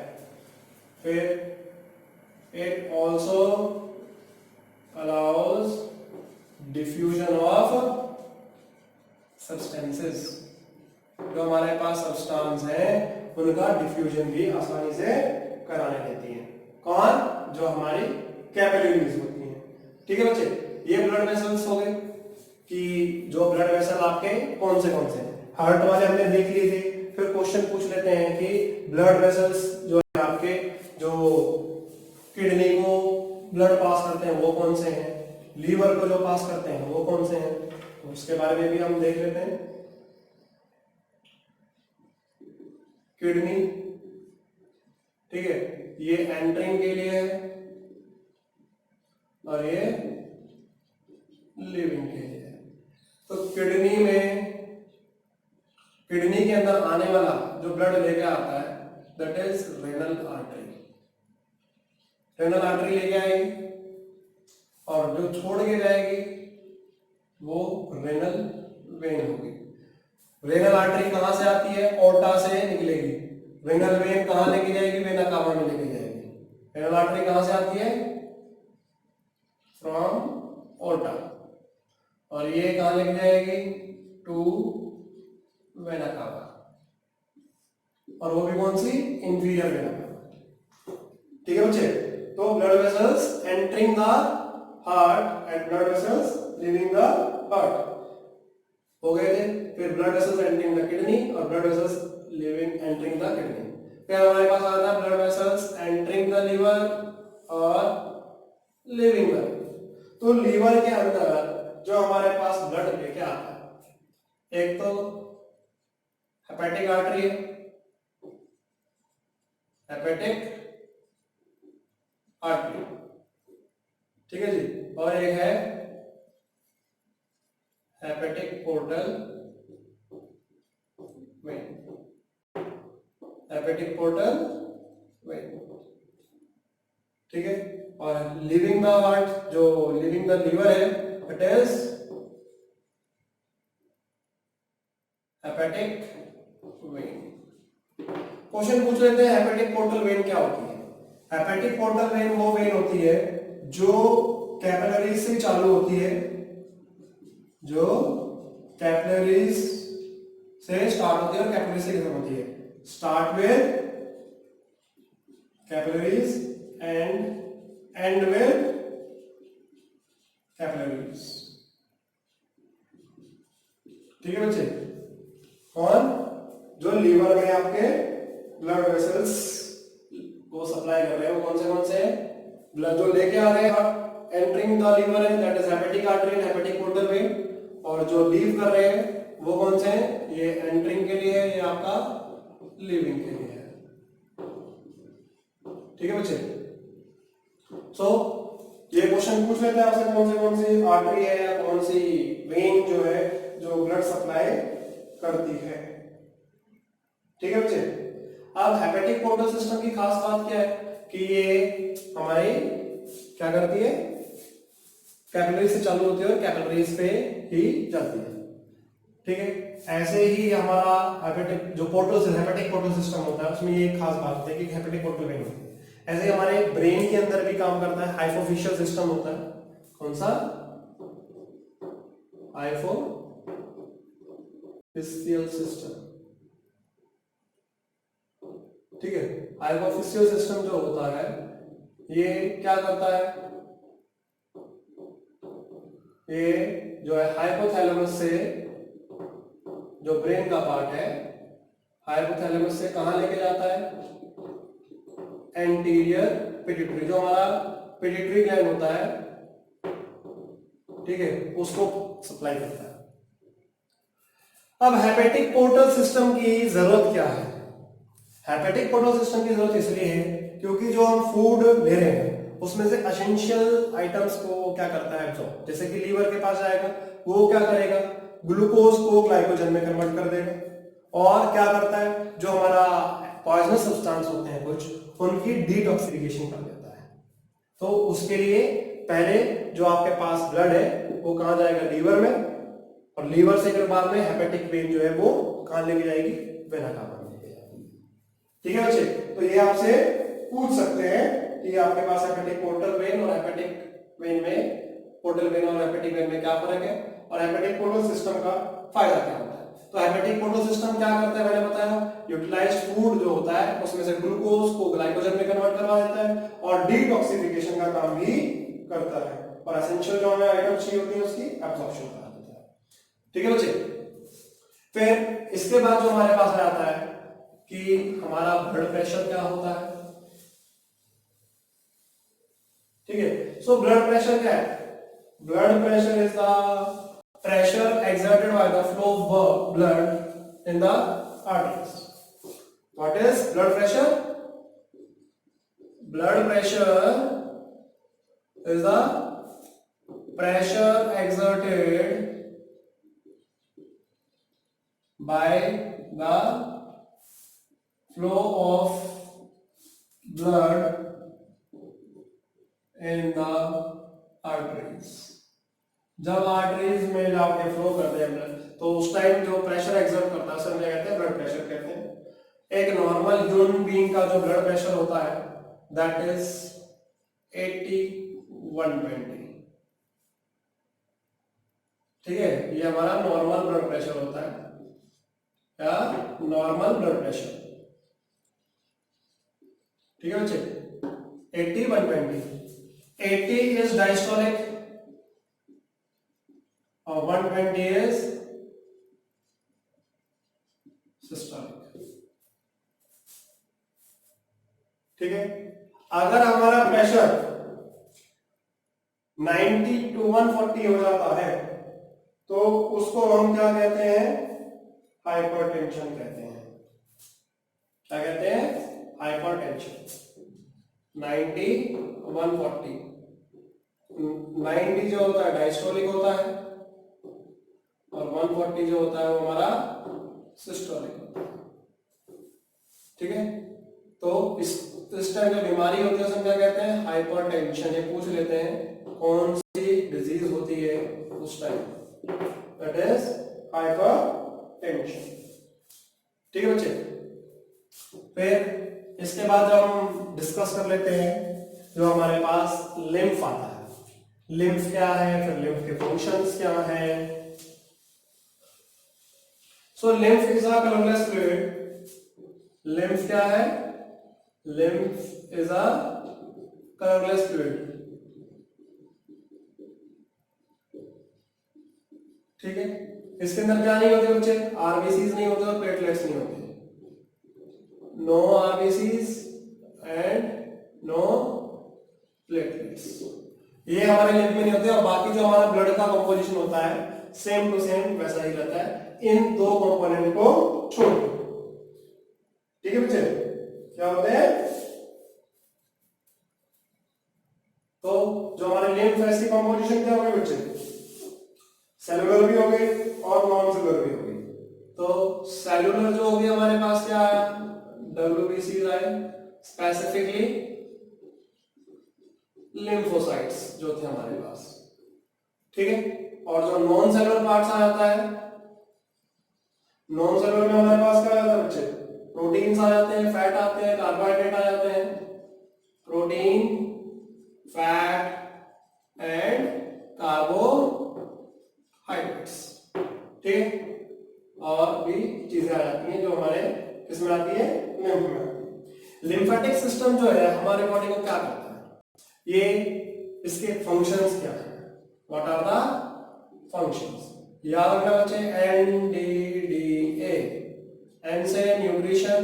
फिर it also allows diffusion of substances, जो हमारे पास सब्सटेंस है उनका डिफ्यूजन भी आसानी से कराने देती है। कौन, जो हमारी कैपिलरीज होती हैं। ठीक है बच्चे, ये ब्लड वेसल्स हो गए कि जो ब्लड वेसल आपके कौन से हैं। हार्ट वाले हमने देख लिए थे। फिर क्वेश्चन पूछ लेते हैं कि ब्लड वेसल्स जो है आपके, जो किडनी को ब्लड पास करते हैं वो कौन से हैं, लीवर को जो पास करते हैं वो कौन से हैं, तो उसके बारे में भी हम देख लेते हैं। किडनी, ठीक है, ये एंट्रिंग के लिए है और ये लिविंग के लिए है। तो किडनी में, किडनी के अंदर आने वाला जो ब्लड लेके आता है that is renal artery, renal artery लेके आएगी, और जो छोड़ के जाएगी वो रेनल वेन होगी। रेनल आर्टरी कहां से आती है, ओर्टा से निकलेगी। रेनल वेन कहां लेके जाएगी, वेना कावा में लेके जाएगी। रेनल आर्टरी कहां से आती है, फ्रॉम ओर्टा, और ये कहां लेके जाएगी, टू वेना कावा, और वो भी कौन सी, इंफीरियर वेना कावा। ठीक है बच्चे। तो blood vessels entering the heart and blood vessels leaving the heart हो गए थे। फिर blood vessels entering the kidney और blood vessels living entering the kidney. फिर हमारे पास आता है blood vessels entering the liver और लिविंग द। तो लीवर के अंदर जो हमारे पास ब्लड लेके आता है, एक तो हेपेटिक आर्टरी है, हेपेटिक आर्टरी, ठीक है जी, और एक है hepatic portal vein, hepatic portal vein, ठीक है। और लिविंग द हार्ट, जो लिविंग द लीवर है, it is hepatic when. Question पूछ लेते हैं हेपेटिक पोर्टल वेन क्या होती है। हेपेटिक पोर्टल वेन वो वेन होती है जो कैपिलरीज से चालू होती है, जो कैपिलरीज से स्टार्ट होती है और कैपिलरीज से खत्म होती है। Start with capillaries and and with capillaries, ठीक है बच्चे। और जो लीवर में आपके ब्लड वेसल्स को सप्लाई कर रहे हैं वो कौन से ब्लड जो लेके आ रहे हैं एंटरिंग द लीवर है, that is hepatic artery and hepatic portal vein. और जो लीव कर रहे हैं वो कौन से हैं, ये एंटरिंग के लिए है, ये आपका लिविंग के लिए है, ठीक है बच्चे। सो ये क्वेश्चन पूछ लेते हैं आपसे कौन सी आर्टरी है या कौन सी वेन जो है जो ब्लड सप्लाई करती है, ठीक है बच्चे। अब हेपेटिक पोर्टल सिस्टम की खास बात क्या है कि ये हमारी क्या करती है, कैपिलरी से चालू होती है और कैपिलरीज पे ही जाती है, ठीक है। ऐसे ही हमारा हेपेटिक जो पोर्टल हेपेटिक पोर्टल सिस्टम होता है उसमें ये खास बात होती है कि हेपेटिक पोर्टल वेन होती है। ऐसे ही हमारे ब्रेन के अंदर भी काम करता है, हाइपोफिशियल सिस्टम होता है। कौन सा, हाइपोफिशियल सिस्टम, ठीक है। हाइपोफिशियल सिस्टम जो होता है ये क्या करता है, ये जो है हाइपोथैलेमस से, जो ब्रेन का पार्ट है, हाइपोथैलेमस से कहां लेके जाता है, एंटीरियर पिट्यूटरी, जो हमारा पिट्यूटरी ग्लैंड होता है, ठीक है, उसको सप्लाई करता है। अब हेपेटिक पोर्टल सिस्टम की जरूरत क्या है। हेपेटिक पोर्टल सिस्टम की जरूरत इसलिए है क्योंकि जो हम फूड ले रहे हैं उसमें से एसेंशियल आइटम्स को क्या करता है एब्जॉर्ब, जैसे कि लीवर के पास जाएगा वो क्या करेगा, ग्लूकोज को ग्लाइकोजन में कन्वर्ट कर देगा, और क्या करता है जो हमारा पॉइजनस सब्सटेंस होते हैं कुछ उनकी डिटॉक्सिफिकेशन कर देता है। तो उसके लिए पहले जो आपके पास ब्लड है वो कहां जाएगा, लीवर में, और लीवर से फिर बाद में हेपेटिक वेन जो है वो कहां लेके जाएगी, वेना कावा में लेके जाएगी, ठीक है बच्चे। तो ये आपसे पूछ सकते हैं कि आपके पास हेपेटिक पोर्टल वेन और हेपेटिक वेन में, पोर्टल वेन और हेपेटिक वेन में क्या फर्क है, और हेपेटिक पोर्टल सिस्टम का फायदा क्या होता है। तो हेपेटिक पोर्टल सिस्टम क्या करता है, मैंने बताया यूटिलाइज्ड फूड जो होता है उसमें से ग्लूकोज को ग्लाइकोजन में कन्वर्ट करवा देता है और डिटॉक्सिफिकेशन का काम भी करता है, और एसेंशियल जो हमें आइटम चाहिए होती है उसकी एब्जॉर्प्शन करा देता है, ठीक है बच्चे। फिर इसके बाद जो हमारे पास आता है कि हमारा ब्लड प्रेशर क्या होता है, ठीक है। सो ब्लड प्रेशर क्या है, blood pressure is the pressure exerted by the flow of blood in the arteries. What is blood pressure? Blood pressure is the pressure exerted by the flow of blood in the arteries. जब आर्टरीज में जाके फ्लो करते हैं ब्लड तो उस टाइम जो प्रेशर एक्सर्ट करता है सर कहते हैं ब्लड प्रेशर कहते हैं। एक नॉर्मल ह्यूमन बीइंग का जो ब्लड प्रेशर होता है दैट इज 80/120, ठीक है। ये हमारा नॉर्मल ब्लड प्रेशर होता है या नॉर्मल ब्लड प्रेशर, ठीक है बच्चे। 80 120. 80 is diastolic और 120 is सिस्टोलिक। ठीक है, अगर हमारा प्रेशर 90 to 140 हो जाता है तो उसको हम क्या कहते हैं, हाइपरटेंशन कहते हैं। क्या कहते हैं, हाइपरटेंशन। 90 140, 90 जो होता है डायस्टोलिक होता है और 140 जो होता है वो हमारा सिस्टोलिक होता है। ठीक है, तो इस टाइप की बीमारी होती है, उसमें क्या कहते हैं, हाइपरटेंशन। ये पूछ लेते हैं कौन सी डिजीज होती है उस टाइम, दैट इज हाइपरटेंशन। ठीक है बच्चे, फिर इसके बाद जब हम डिस्कस कर लेते हैं जो हमारे पास लिम्फ आता है। लिम्फ क्या है, फिर लिम्फ के फंक्शंस क्या है। So lymph is a colourless fluid. Lymph क्या है, lymph is a colourless fluid. ठीक है, इसके अंदर क्या नहीं होते बच्चे, आरबीसीज नहीं होते और प्लेटलेट्स नहीं होते। No RBCs and no platelets, ये हमारे लिम्फ में नहीं होते। और बाकी जो हमारा ब्लड का कंपोजिशन होता है सेम टू सेम वैसा ही रहता है, इन दो कंपोनेंट को छोड़। ठीक है बच्चे, क्या होते हैं, तो जो हमारे लिम्फ है इसकी कंपोजिशन क्या होगी बच्चे, सेलुलर भी हो गई और नॉन सेलुलर भी हो गई। तो सेलुलर जो होगी हमारे पास क्या आया, WBCs आए, स्पेसिफिकली लिम्फोसाइट्स जो थे हमारे पास। ठीक है, और जो नॉन सेलुलर पार्ट्स आ जाता है, नॉन सेलुलर में हमारे पास क्या आ जाता है बच्चे, प्रोटीन्स आ जाते हैं, फैट आते हैं, कार्बोहाइड्रेट आ जाते हैं। Protein, fat and carbohydrates. ठीक है, और भी चीजें आ जाती हैं जो हमारे किसमें आती है, लिम्फ में आती है। लिम्फेटिक सिस्टम जो है हमारे बॉडी को क्या करता है, ये इसके फंक्शंस क्या है, व्हाट आर द फंक्शंस, याद रखना बच्चे, NDDA। N से न्यूट्रिशन,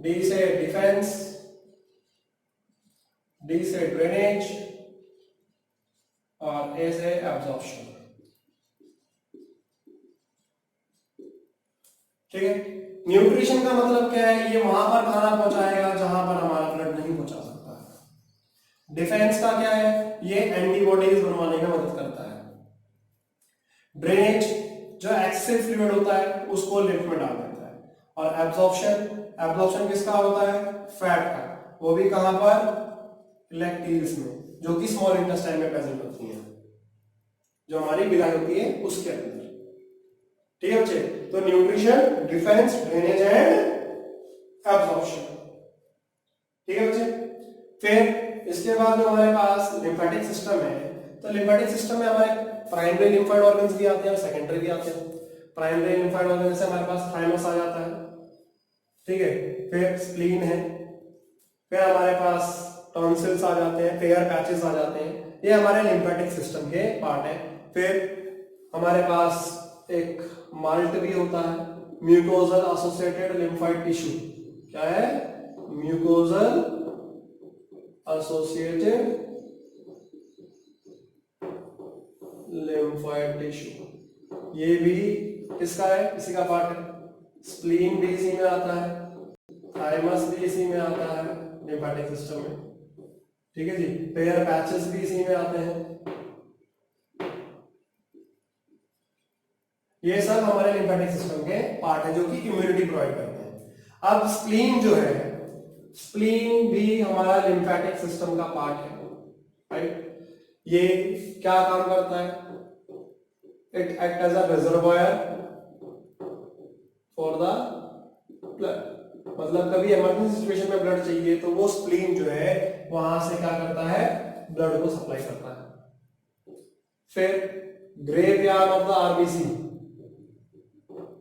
D से डिफेंस, D से ड्रेनेज और A से एब्जॉर्प्शन। ठीक है, न्यूट्रिशन का मतलब क्या है, ये वहां पर खाना पहुंचाएगा जहां पर हमारा ब्लड नहीं पहुंचा सकता है। डिफेंस का क्या है, ये एंटीबॉडीज बनवाने में मदद करता है। ड्रेनेज जो एक्सेसिव फ्लूइड होता है उसको लिम्फ में डाल देता है। और एब्जॉर्प्शन, एब्जॉर्प्शन किसका होता है, फैट का, वो भी कहां पर, इलेक्टिव्स में, जो कि स्मॉल इंटेस्टाइन में प्रेजेंट होती हैं, जो हमारी बिलाई होती है उसके अंदर। ठीक है बच्चे, तो nutrition, defence, drainage and absorption. ठीक है बच्चे, फिर इसके बाद जो हमारे पास लिम्फेटिक सिस्टम है, तो लिम्फेटिक सिस्टम में हमारे प्राइमरी लिम्फोइड ऑर्गन्स भी आते हैं और सेकेंडरी भी आते हैं। प्राइमरी लिम्फोइड ऑर्गन से हमारे पास थाइमस आ जाता है। ठीक है, फिर स्प्लीन है, फिर हमारे पास टॉन्सिल्स आ जाते हैं, फेयर पैचेस आ जाते हैं, ये हमारे लिम्फेटिक सिस्टम के पार्ट है। फिर हमारे पास एक माल्ट भी होता है, म्यूकोजल एसोसिएटेड लिम्फोइड टिश्यू। क्या है, म्यूकोजल एसोसिएटेड लिम्फोइड टिश्यू, ये भी किसका है, इसी का पार्ट है। स्प्लीन भी इसी में आता है, थाइमस भी इसी में आता है लिम्फेटिक सिस्टम में। ठीक है जी, पेयर पैचेस भी इसी में आते हैं। ये सब हमारे लिम्फेटिक सिस्टम के पार्ट है जो कि इम्यूनिटी प्रोवाइड करते हैं। अब स्प्लीन जो है, स्प्लीन भी हमारा लिम्फेटिक सिस्टम का पार्ट है, राइट। ये क्या काम करता है, it act as a reservoir for the blood. मतलब कभी इमरजेंसी सिचुएशन में ब्लड चाहिए तो वो स्प्लीन जो है वहां से क्या करता है, ब्लड को सप्लाई करता है। फिर ग्रेवयार्ड ऑफ द आरबीसी,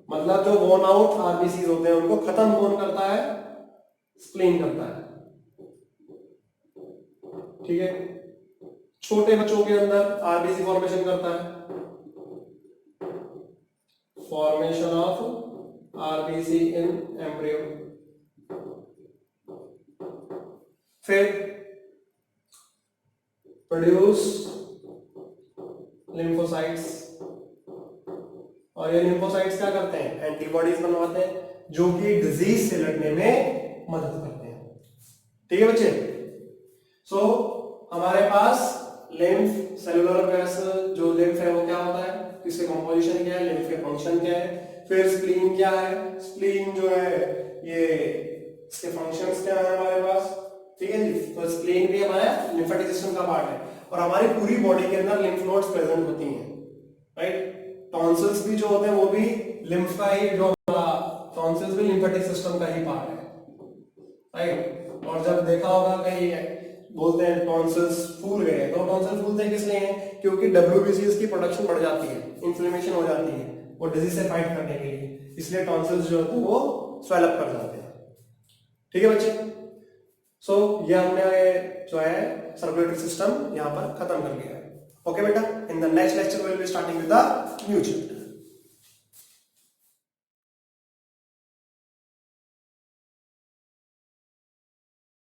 मतलब जो वोन आउट आरबीसी होते हैं उनको खत्म कौन करता है, स्प्लीन करता है। ठीक है। छोटे बच्चों के अंदर आरबीसी फॉर्मेशन करता है, formation of RBC in embryo. फिर प्रोड्यूस लिम्फोसाइट्स, और ये लिम्फोसाइट्स क्या करते हैं, एंटीबॉडीज बनवाते हैं जो कि डिजीज से लड़ने में मदद करते हैं। ठीक है बच्चे। सो हमारे पास लिम्फ सेलुलर वेसल, जो लिम्फ है वो क्या होता है, इसके कंपोजिशन क्या है, लिम्फ के फंक्शन क्या है। फिर स्प्लीन क्या है, स्प्लीन जो है ये इसके फंक्शंस क्या है हमारे पास, ठीक है जी। तो स्प्लीन भी हमारा लिम्फेटिक सिस्टम का पार्ट है, और हमारी पूरी बॉडी के अंदर लिम्फ नोड्स प्रेजेंट होती हैं, राइट। टॉन्सिल्स भी जो होते हैं वो भी लिम्फ का ही, जो टॉन्सिल्स भी लिम्फेटिक सिस्टम का ही पार्ट है, राइट। और जब देखा होगा कहीं बोलते हैं टॉन्सिल्स फूल गए, तो टॉन्सिल फूलते हैं किस लिए हैं, क्योंकि डब्ल्यूबीसीएस की प्रोडक्शन बढ़ जाती है, इन्फ्लेमेशन हो जाती है वो डिजीज से फाइट करने के लिए, इसलिए टॉन्सिल्स जो होते हैं वो स्वेल अप कर जाते हैं। ठीक है बच्चे। सो ये हमने जो है सर्कुलेटरी सिस्टम यहाँ पर खत्म कर लिया है। ओके बेटा, in the next lecture will be starting with the new chapter.